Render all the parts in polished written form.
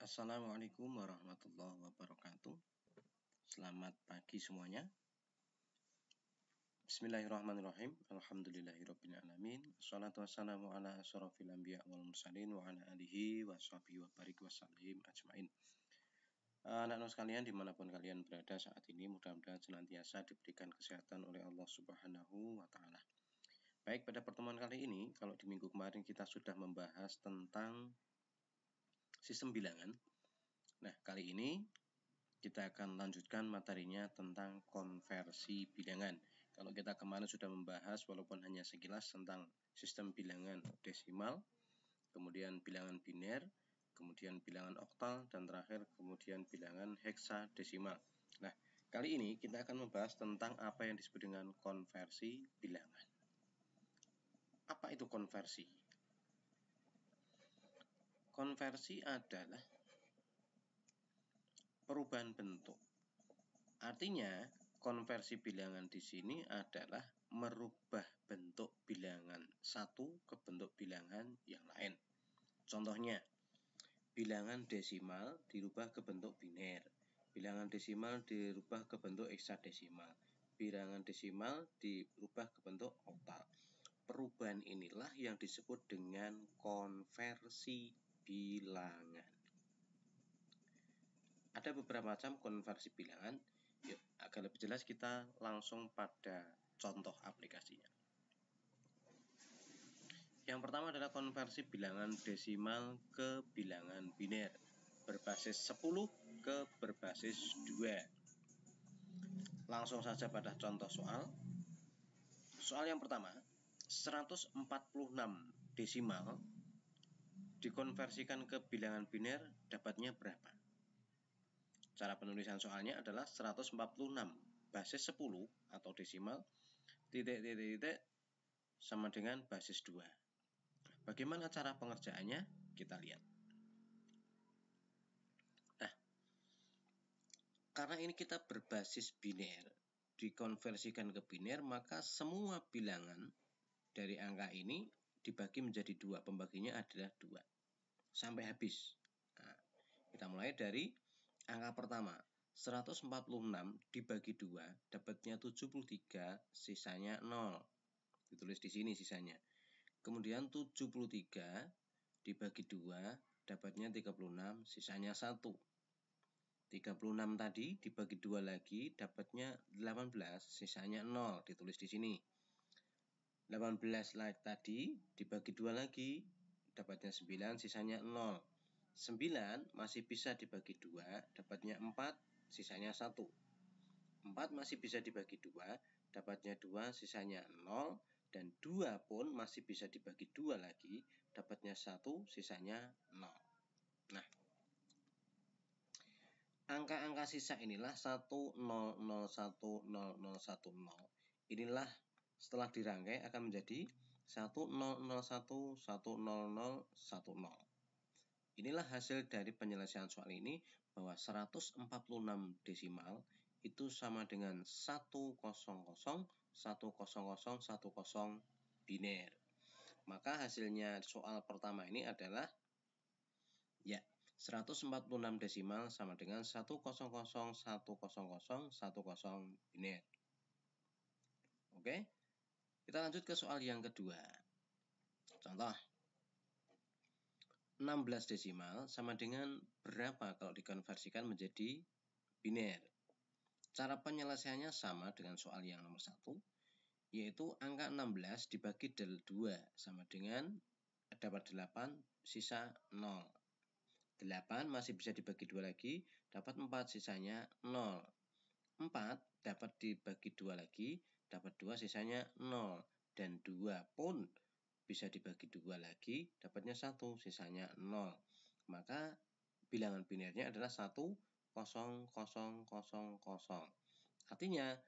Assalamualaikum warahmatullahi wabarakatuh. Selamat pagi semuanya. Bismillahirrahmanirrahim. Alhamdulillahirabbil alamin. Wassalatu wassalamu ala asyrofil anbiya wal mursalin wa ala alihi washabihi wa barik wasallim ajmain. Anak-anak sekalian dimanapun kalian berada saat ini, mudah-mudahan senantiasa diberikan kesehatan oleh Allah Subhanahu wa Ta'ala. Baik, pada pertemuan kali ini, kalau di minggu kemarin kita sudah membahas tentang sistem bilangan. Nah, kali ini kita akan lanjutkan materinya tentang konversi bilangan. Kalau kita kemarin sudah membahas walaupun hanya sekilas tentang sistem bilangan desimal, kemudian bilangan biner, kemudian bilangan oktal, dan terakhir kemudian bilangan heksadesimal. Nah, kali ini kita akan membahas tentang apa yang disebut dengan konversi bilangan. Apa itu konversi? Konversi adalah perubahan bentuk. Artinya, konversi bilangan di sini adalah merubah bentuk bilangan satu ke bentuk bilangan yang lain. Contohnya, bilangan desimal dirubah ke bentuk biner, bilangan desimal dirubah ke bentuk heksadesimal, bilangan desimal dirubah ke bentuk oktal. Perubahan inilah yang disebut dengan konversi bilangan. Ada beberapa macam konversi bilangan. Yuk, agar lebih jelas kita langsung pada contoh aplikasinya. Yang pertama adalah konversi bilangan desimal ke bilangan biner berbasis 10 ke berbasis 2. Langsung saja pada contoh soal. Soal yang pertama, 146 desimal dikonversikan ke bilangan biner dapatnya berapa? Cara penulisan soalnya adalah 146 basis 10 atau desimal titik sama dengan basis 2. Bagaimana cara pengerjaannya? Kita lihat. Nah, karena ini kita berbasis biner, dikonversikan ke biner, maka semua bilangan dari angka ini dibagi menjadi 2. Pembaginya adalah 2 sampai habis. Nah, kita mulai dari angka pertama, 146 dibagi 2 dapatnya 73, sisanya 0. Ditulis di sini sisanya. Kemudian 73 dibagi 2 dapatnya 36, sisanya 1. 36 tadi dibagi 2 lagi dapatnya 18, sisanya 0. Ditulis di sini. 18 tadi dibagi 2 lagi dapatnya 9, sisanya 0. 9 masih bisa dibagi 2, dapatnya 4, sisanya 1. 4 masih bisa dibagi 2, dapatnya 2, sisanya 0. Dan 2 pun masih bisa dibagi 2 lagi, dapatnya 1, sisanya 0. Nah, angka-angka sisa inilah 1, 0, 0, 1, 0, 0, 1, 0. Inilah setelah dirangkai akan menjadi 1, 0, 0, 1, 1, 0, 0, 1, 0. Inilah hasil dari penyelesaian soal ini, bahwa 146 desimal itu sama dengan 100, 100, 100, 10 Maka hasilnya soal pertama ini adalah 146 desimal sama dengan 100, 100, 100, 10 Oke, kita lanjut ke soal yang kedua. Contoh, 16 desimal sama dengan berapa kalau dikonversikan menjadi biner? Cara penyelesaiannya sama dengan soal yang nomor 1, yaitu angka 16 dibagi 2 sama dengan dapat 8, sisa 0. 8 masih bisa dibagi 2 lagi, dapat 4, sisanya 0. 4 dapat dibagi 2 lagi, dapat 2, sisanya 0. Dan 2 pun bisa dibagi 2 lagi, dapatnya 1, sisanya 0. Maka bilangan binernya adalah 1, 0, 0, 0, 0. Artinya,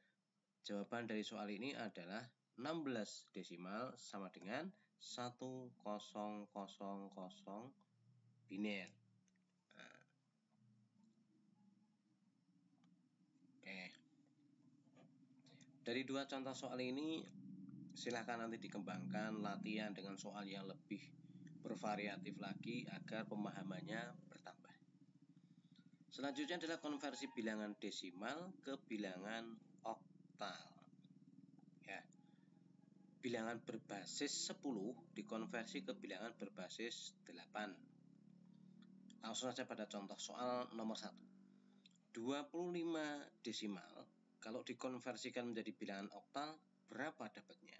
jawaban dari soal ini adalah 16 desimal sama dengan 1, 0, 0, 0 biner. Nah. Oke. Dari dua contoh soal ini, silahkan nanti dikembangkan latihan dengan soal yang lebih bervariatif lagi agar pemahamannya bertambah. Selanjutnya adalah konversi bilangan desimal ke bilangan oktal. Ya. Bilangan berbasis 10 dikonversi ke bilangan berbasis 8. Langsung saja pada contoh soal nomor 1. 25 desimal kalau dikonversikan menjadi bilangan oktal berapa dapatnya?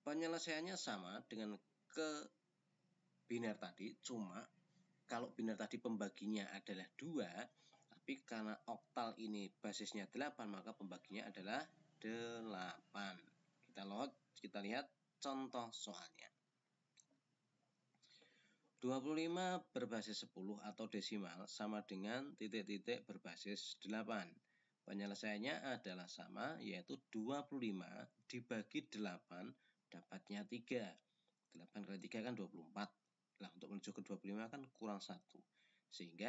Penyelesaiannya sama dengan ke biner tadi, cuma kalau biner tadi pembaginya adalah 2, tapi karena oktal ini basisnya 8, maka pembaginya adalah 8. Kita lihat contoh soalnya. 25 berbasis 10 atau desimal sama dengan titik-titik berbasis 8. Penyelesaiannya adalah sama, yaitu 25 dibagi 8 dapatnya 3. 8 kali 3 kan 24. Nah, untuk menuju ke 25 kan kurang 1. Sehingga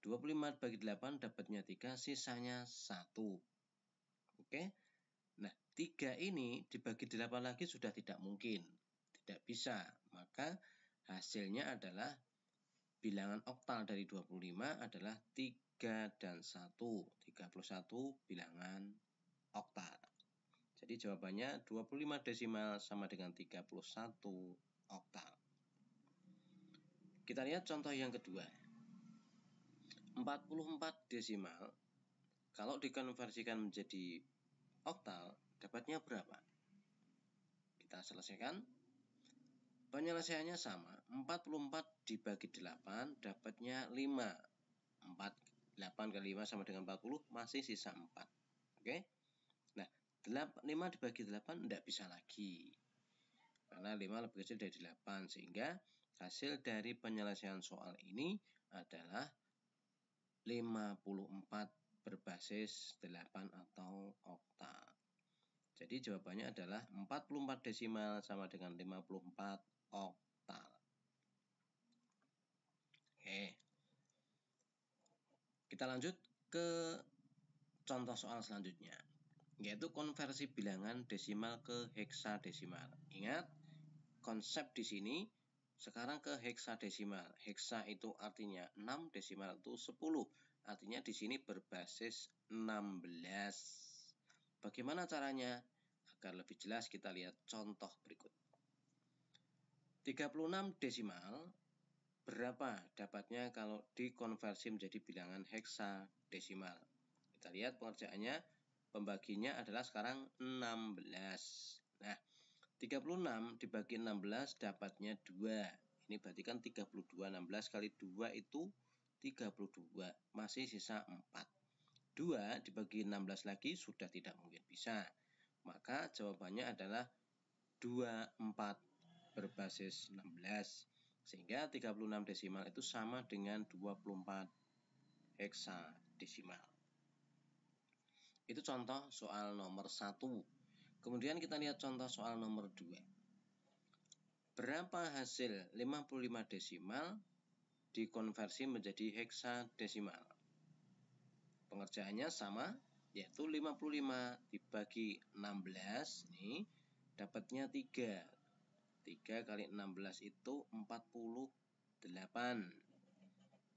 25 bagi 8 dapatnya 3, sisanya 1. Oke. Nah, 3 ini dibagi 8 lagi sudah tidak mungkin. Tidak bisa. Maka hasilnya adalah bilangan oktal dari 25 adalah 3 dan 1. 31 bilangan oktal. Jadi jawabannya 25 desimal sama dengan 31 oktal. Kita lihat contoh yang kedua. 44 desimal kalau dikonversikan menjadi oktal dapatnya berapa? Kita selesaikan. Penyelesaiannya sama. 44 dibagi 8 dapatnya 5. 8 kali 5 sama dengan 40, masih sisa 4. Oke. Nah, 5 dibagi 8 tidak bisa lagi. Karena 5 lebih kecil dari 8. Sehingga hasil dari penyelesaian soal ini adalah 54 berbasis 8 atau oktal. Jadi jawabannya adalah 44 desimal sama dengan 54 oktal. Oke. Kita lanjut ke contoh soal selanjutnya, yaitu konversi bilangan desimal ke heksadesimal. Ingat, konsep di sini sekarang ke heksadesimal. Heksa itu artinya 6, desimal itu 10. Artinya di sini berbasis 16. Bagaimana caranya? Agar lebih jelas kita lihat contoh berikut. 36 desimal berapa dapatnya kalau dikonversi menjadi bilangan heksadesimal? Kita lihat pengerjaannya, pembaginya adalah sekarang 16. Nah, 36 dibagi 16 dapatnya 2. Ini berarti kan 32. 16 kali 2 itu 32. Masih sisa 4. 2 dibagi 16 lagi sudah tidak mungkin bisa. Maka jawabannya adalah 24 berbasis 16. Sehingga 36 desimal itu sama dengan 24 heksadesimal. Itu contoh soal nomor 1. Kemudian kita lihat contoh soal nomor 2. Berapa hasil 55 desimal dikonversi menjadi heksadesimal? Pengerjaannya sama, yaitu 55 dibagi 16 ini dapatnya 3. 3 kali 16 itu 48.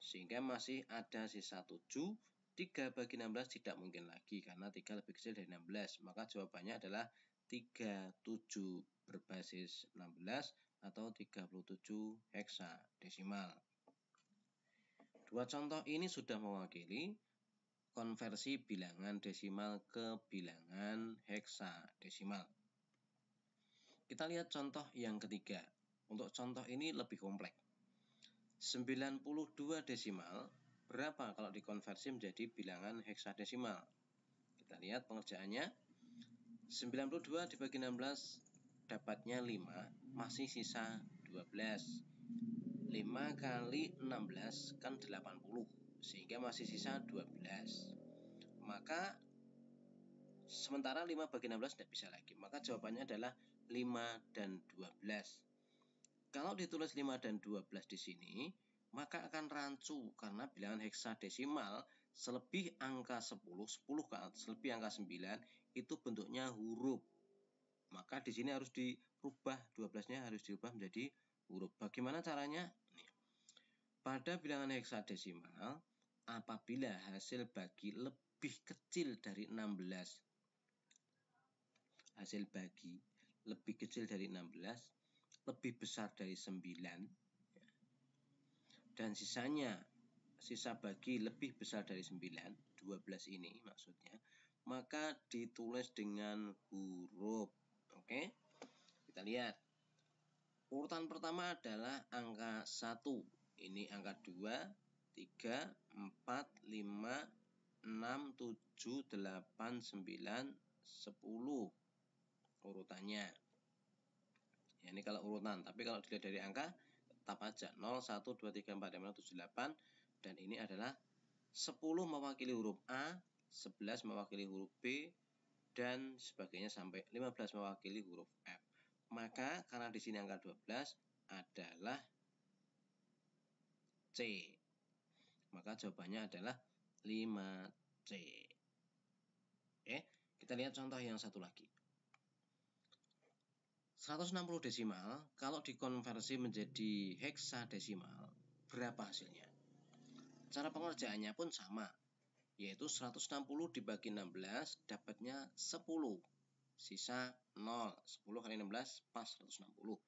Sehingga masih ada sisa 7. 3 bagi 16 tidak mungkin lagi karena 3 lebih kecil dari 16. Maka jawabannya adalah 37 berbasis 16 atau 37 heksadesimal. Dua contoh ini sudah mewakili konversi bilangan desimal ke bilangan heksadesimal. Kita lihat contoh yang ketiga. Untuk contoh ini lebih kompleks. 92 desimal berapa kalau dikonversi menjadi bilangan heksadesimal? Kita lihat pengerjaannya. 92 dibagi 16 dapatnya 5, masih sisa 12. 5 kali 16 kan 80, sehingga masih sisa 12. Maka sementara 5 bagi 16 tidak bisa lagi. Maka jawabannya adalah 5 dan 12. Kalau ditulis 5 dan 12 di sini, maka akan rancu karena bilangan heksadesimal selebih angka 10 ke atas, selebih angka 9 itu bentuknya huruf. Maka di sini harus dirubah, 12-nya harus dirubah menjadi huruf. Bagaimana caranya? Pada bilangan heksadesimal, apabila hasil bagi lebih kecil dari 16. Hasil bagi lebih kecil dari 16, lebih besar dari 9, dan sisa bagi lebih besar dari 9, 12 ini maksudnya, maka ditulis dengan huruf. Oke, kita lihat. Urutan pertama adalah angka 1. Ini angka 2, 3, 4, 5, 6, 7, 8, 9, 10 urutannya. Ya, ini kalau urutan, tapi kalau dilihat dari angka tetap aja 0, 1, 2, 3, 4, 5, 6, 7, 8, dan ini adalah 10 mewakili huruf A, 11 mewakili huruf B, dan sebagainya sampai 15 mewakili huruf F. Maka karena di sini angka 12 adalah C. Maka jawabannya adalah 5C. Oke, kita lihat contoh yang satu lagi. 160 desimal kalau dikonversi menjadi heksadesimal, berapa hasilnya? Cara pengerjaannya pun sama, yaitu 160 dibagi 16 dapatnya 10. Sisa 0. 10 kali 16 pas 160.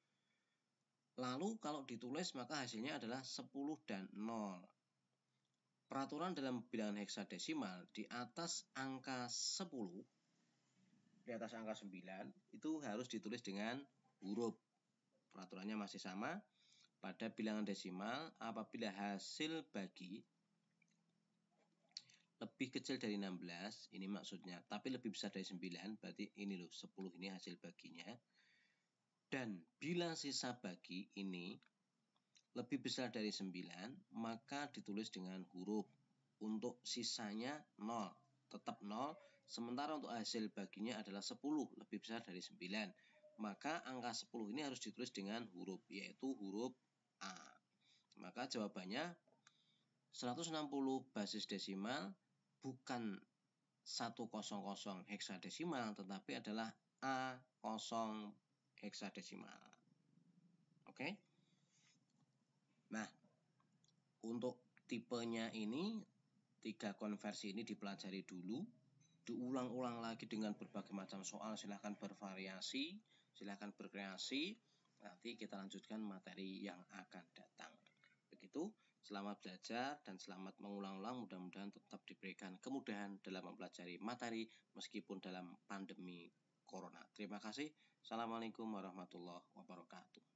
Lalu kalau ditulis maka hasilnya adalah 10 dan 0. Peraturan dalam bilangan heksadesimal di atas angka 10, di atas angka 9 itu harus ditulis dengan huruf. Peraturannya masih sama. Pada bilangan desimal apabila hasil bagi lebih kecil dari 16, ini maksudnya, tapi lebih besar dari 9, berarti ini loh, 10 ini hasil baginya. Dan bila sisa bagi ini lebih besar dari 9, maka ditulis dengan huruf. Untuk sisanya 0, tetap 0, sementara untuk hasil baginya adalah 10, lebih besar dari 9. Maka angka 10 ini harus ditulis dengan huruf, yaitu huruf A. Maka jawabannya 160 basis desimal bukan 100 heksadesimal, tetapi adalah A0 heksadesimal. Oke? Nah, untuk tipenya ini, 3 konversi ini dipelajari dulu, diulang-ulang lagi dengan berbagai macam soal, silahkan bervariasi, silahkan berkreasi, nanti kita lanjutkan materi yang akan datang. Begitu, selamat belajar dan selamat mengulang-ulang, mudah-mudahan tetap diberikan kemudahan dalam mempelajari materi meskipun dalam pandemi Corona. Terima kasih. Assalamualaikum warahmatullahi wabarakatuh.